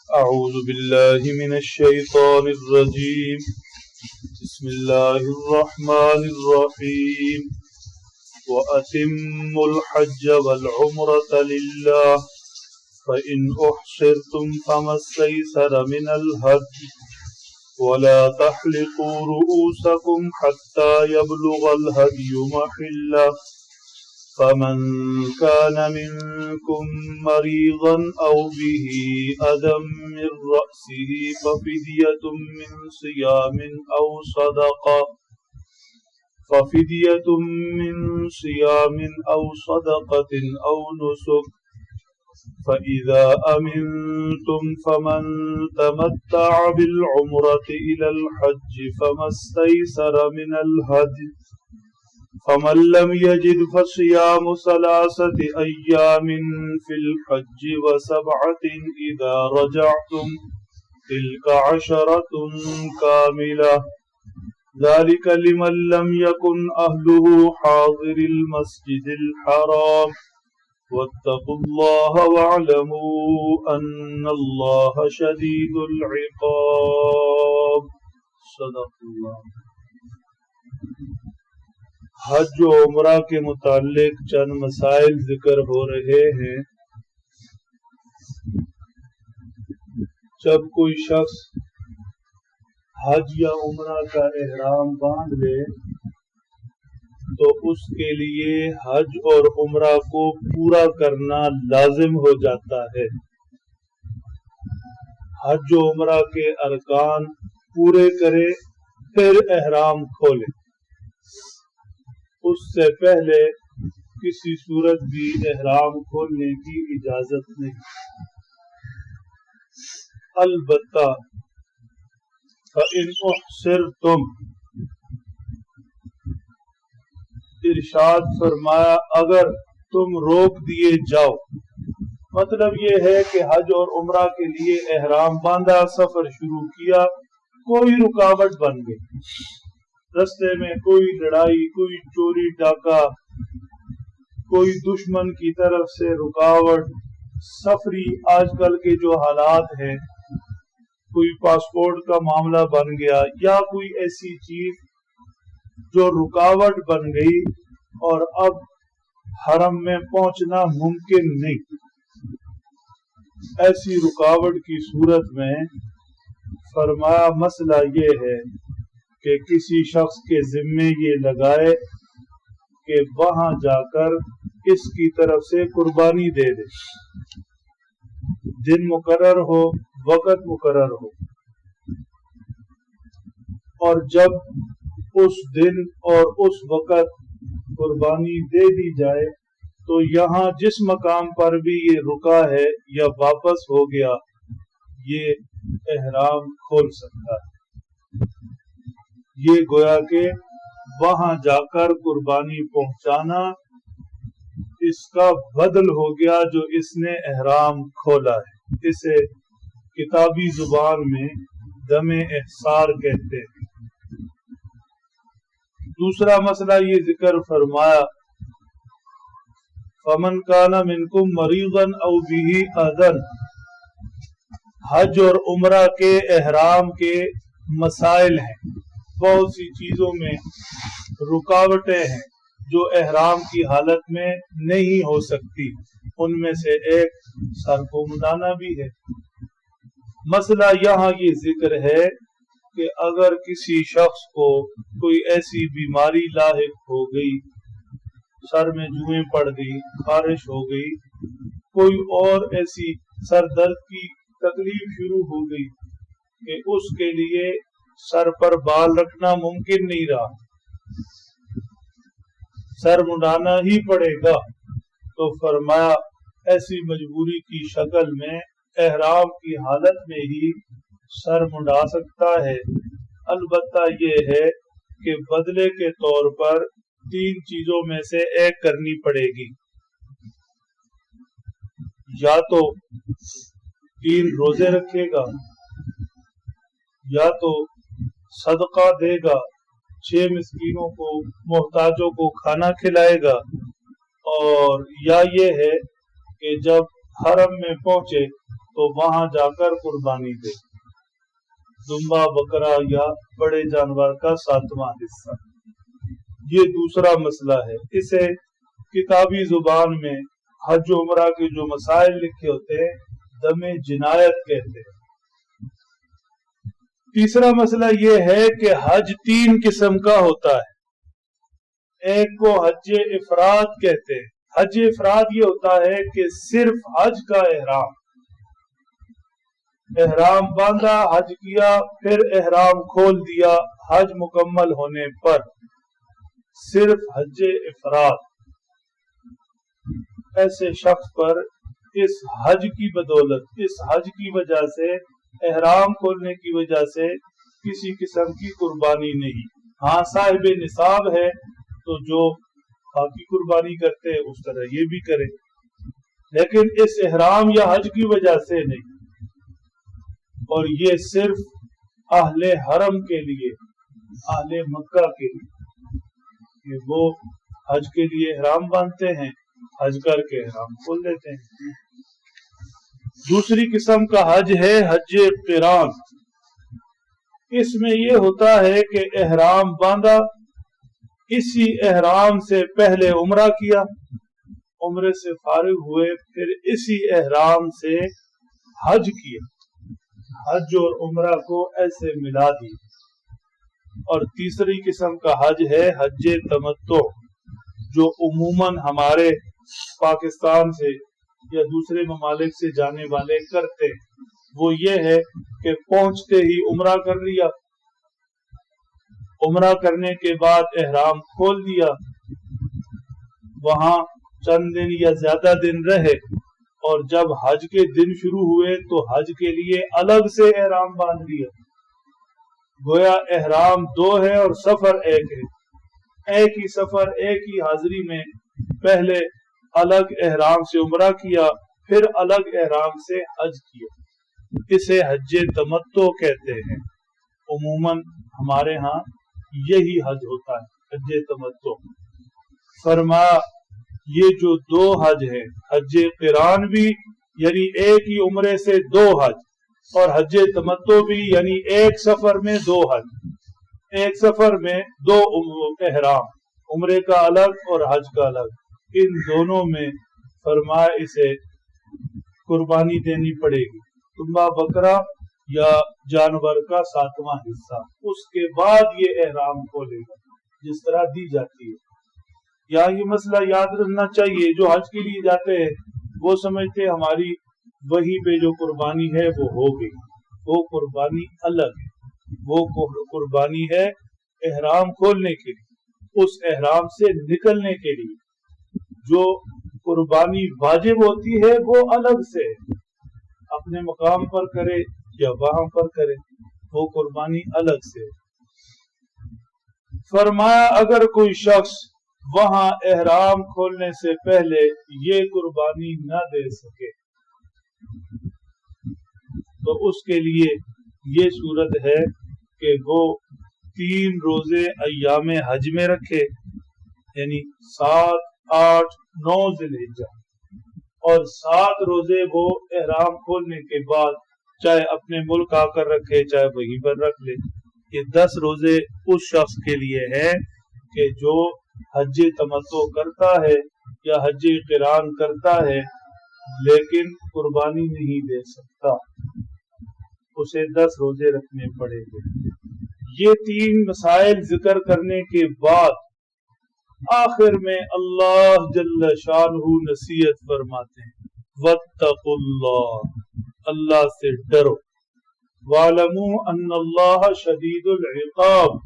أعوذ بالله من الشيطان الرجيم. بسم الله الرحمن الرحيم. وأتموا الحج والعمرة لله فإن أحصرتم فما استيسر من الهدي ولا تحلقوا رؤوسكم حتى يبلغ الهدي محله فمن كان منكم مريضا أو به أذى من رأسه ففدية من صيام أو صدقة أو نسك فإذا أمنتم فمن تمتع بالعمرة إلى الحج فما استيسر من الهدي فمن لم يجد فصيام 3 أيام في الحج و7 إذا رجعتم تلك 10 كاملة ذلك لمن لم يكن أهله حاضر المسجد الحرام واتقوا الله واعلموا أن الله شديد العقاب. صدق اللہ. حج و عمرہ کے متعلق چند مسائل ذکر ہو رہے ہیں. جب کوئی شخص حج یا عمرہ کا احرام باندھ لے تو اس کے لیے حج اور عمرہ کو پورا کرنا لازم ہو جاتا ہے. حج و عمرہ کے ارکان پورے کرے پھر احرام کھولے. اس سے پہلے کسی صورت بھی احرام کھولنے کی اجازت نہیں. البتہ فَإِنْ أُحْصِرْتُمْ ارشاد فرمایا اگر تم روک دیے جاؤ، مطلب یہ ہے کہ حج اور عمرہ کے لیے احرام باندھا، سفر شروع کیا، کوئی رکاوٹ بن گئی، رستے میں کوئی لڑائی، کوئی چوری ڈاکہ، کوئی دشمن کی طرف سے رکاوٹ، سفری آج کل کے جو حالات ہیں، کوئی پاسپورٹ کا معاملہ بن گیا یا کوئی ایسی چیز جو رکاوٹ بن گئی اور اب حرم میں پہنچنا ممکن نہیں. ایسی رکاوٹ کی صورت میں فرمایا مسئلہ یہ ہے کہ کسی شخص کے ذمے یہ لگائے کہ وہاں جا کر اس کی طرف سے قربانی دے دے. دن مقرر ہو، وقت مقرر ہو، اور جب اس دن اور اس وقت قربانی دے دی جائے تو یہاں جس مقام پر بھی یہ رکا ہے یا واپس ہو گیا یہ احرام کھول سکتا ہے. یہ گویا کہ وہاں جا کر قربانی پہنچانا اس کا بدل ہو گیا جو اس نے احرام کھولا ہے. اسے کتابی زبان میں دم احصار کہتے ہیں. دوسرا مسئلہ یہ ذکر فرمایا فمن کان منکم مریضا او به اذى. حج اور عمرہ کے احرام کے مسائل ہیں. بہت سی چیزوں میں رکاوٹیں ہیں جو احرام کی حالت میں نہیں ہو سکتی. ان میں سے ایک سر کو مڈانا بھی ہے. مسئلہ یہاں یہ ذکر ہے کہ اگر کسی شخص کو کوئی ایسی بیماری لاحق ہو گئی، سر میں جوئیں پڑ گئی، خارش ہو گئی، کوئی اور ایسی سر درد کی تکلیف شروع ہو گئی کہ اس کے لیے سر پر بال رکھنا ممکن نہیں رہا، سر مڈانا ہی پڑے گا، تو فرمایا ایسی مجبوری کی شکل میں احرام کی حالت میں ہی سر مڈا سکتا ہے. البتہ یہ ہے کہ بدلے کے طور پر 3 چیزوں میں سے ایک کرنی پڑے گی. یا تو 3 روزے رکھے گا، یا تو صدقہ دے گا، 6 مسکینوں کو، محتاجوں کو کھانا کھلائے گا، اور یا یہ ہے کہ جب حرم میں پہنچے تو वहां जाकर कुर्बानी दे, दुम्बा बकरा या बड़े जानवर का 7वां हिस्सा। ये दूसरा मसला है। इसे किताबी जुबान में हज उमरा के जो मसाइल लिखे होते हैं दमे जिनायत कहते हैं। तीसरा मसला ये है कि हज 3 किस्म का होता है। एक को हज इफराद कहते हैं। हज इफराद ये होता है कि सिर्फ हज का एहराम बांधा, हज किया, फिर एहराम खोल दिया। हज मुकम्मल होने पर सिर्फ हज इफराद। ऐसे शख्स पर इस हज की बदौलत, इस हज की वजह से, एहराम खोलने की वजह से किसी किस्म की कुर्बानी नहीं। हाँ, साहिब निसाब है तो जो बाकी कुर्बानी करते हैं उस तरह ये भी करे, लेकिन इस एहराम या हज की वजह से नहीं। और ये सिर्फ अहले हरम के लिए, अहले मक्का के लिए, कि वो हज के लिए एहराम बांधते हैं, हज करके एहराम खोल लेते हैं। दूसरी किस्म का हज है हज क़िरान। इसमें ये होता है कि एहराम बांधा, इसी एहराम से पहले उम्रा किया, उम्रे से फारिग हुए, फिर इसी एहराम से हज किया, हज और उम्रा को ऐसे मिला दी। और तीसरी किस्म का हज है हज तमत्तु, जो उमूमन हमारे पाकिस्तान से या दूसरे ममालिक से जाने वाले करते। वो ये है कि पहुंचते ही उम्रा कर लिया, उम्रा करने के बाद एहराम खोल दिया, वहां चंद दिन या ज्यादा दिन रहे, और जब हज के दिन शुरू हुए तो हज के लिए अलग से एहराम बांध लिया। गोया एहराम 2 है और सफर 1 है। एक ही सफर, एक ही हाजिरी में पहले अलग एहराम से उम्रा किया, फिर अलग एहराम से हज किया। इसे हज तमत्तु कहते हैं। उमूमन हमारे यहाँ यही हज होता है, हज तमत्तु। फरमाया ये जो 2 हज है, हज क़िरान भी यानी एक ही उम्रे से 2 हज, और हज तमत्तु भी यानी एक सफर में 2 हज, एक सफर में 2 एहराम, उम्रे का अलग और हज का अलग। इन दोनों में फरमाया इसे कुर्बानी देनी पड़ेगी, तुम्बा बकरा या जानवर का 7वां हिस्सा। उसके बाद ये एहराम खोलेगा जिस तरह दी जाती है। यहाँ ये मसला याद रखना चाहिए, जो हज के लिए जाते हैं वो समझते हमारी वही पे जो कुर्बानी है वो हो गई। वो कुर्बानी अलग है, वो कुर्बानी है एहराम खोलने के लिए, उस एहराम से निकलने के लिए। जो कुर्बानी वाजिब होती है वो अलग से, अपने मकाम पर करे या वहां पर करे, वो कुर्बानी अलग से। फरमाया अगर कोई शख्स वहां एहराम खोलने से पहले ये कुर्बानी न दे सके तो उसके लिए ये सूरत है कि वो 3 रोजे अय्यामे हज में रखे, यानी 7, 8, 9 ज़िलहिज्जा, और 7 रोजे वो एहराम खोलने के बाद चाहे अपने मुल्क आकर रखे चाहे वहीं पर रख ले। ये 10 रोजे उस शख्स के लिए है कि जो हज तमत्तु करता है या हज क़िरान करता है लेकिन कुर्बानी नहीं दे सकता, उसे 10 रोजे रखने पड़ेंगे। ये 3 मसाइल जिक्र करने के बाद आखिर में अल्लाह जल्ल शानहू नसीहत फरमाते हैं, वत्तकुल्लाह, अल्लाह से डरो, वालमू अन्नल्लाह शदीदुल इक़ाब।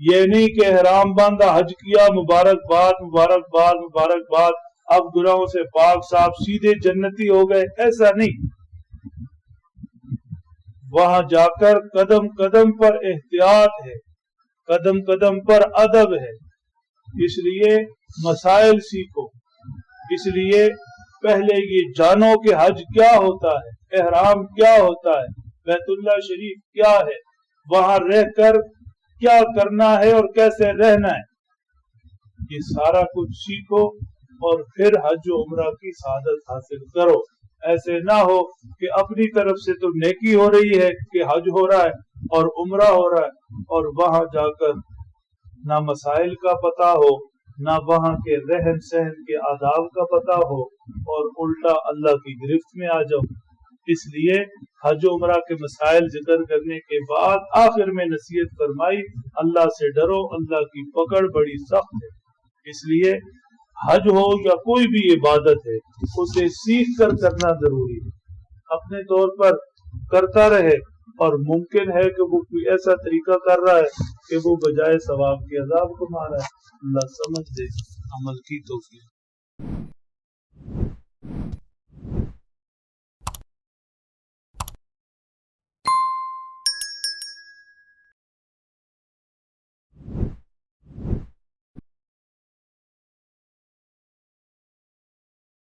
ये नहीं कि एहराम बांधा, हज किया, मुबारकबाद मुबारकबाद मुबारकबाद, अब गुनाहों से पाक साफ सीधे जन्नती हो गए, ऐसा नहीं। वहां जाकर कदम कदम पर एहतियात है, कदम कदम पर अदब है। इसलिए मसाइल सीखो, इसलिए पहले ये जानो कि हज क्या होता है, एहराम क्या होता है, बैतुल्लाह शरीफ क्या है, वहां रहकर क्या करना है और कैसे रहना है, ये सारा कुछ सीखो और फिर हज और उम्रा की सादत हासिल करो। ایسے نہ ہو کہ اپنی طرف سے تو نیکی ہو رہی ہے کہ حج ہو رہا ہے اور عمرہ ہو رہا ہے، اور وہاں جا کر نہ مسائل کا پتہ ہو، نہ وہاں کے رہن سہن کے آداب کا پتہ ہو، اور الٹا اللہ کی گرفت میں آ جاؤ۔ اس لیے حج و عمرہ کے مسائل ذکر کرنے کے بعد آخر میں نصیحت فرمائی، اللہ سے ڈرو، اللہ کی پکڑ بڑی سخت ہے۔ اس لیے حج ہو یا کوئی بھی عبادت ہے، اسے سیکھ کر کرنا ضروری ہے، اپنے طور پر کرتا رہے، اور ممکن ہے کہ وہ کوئی ایسا طریقہ کر رہا ہے کہ وہ بجائے ثواب کے عذاب کو مارا ہے۔ اللہ سمجھ دے، عمل کی توفیق۔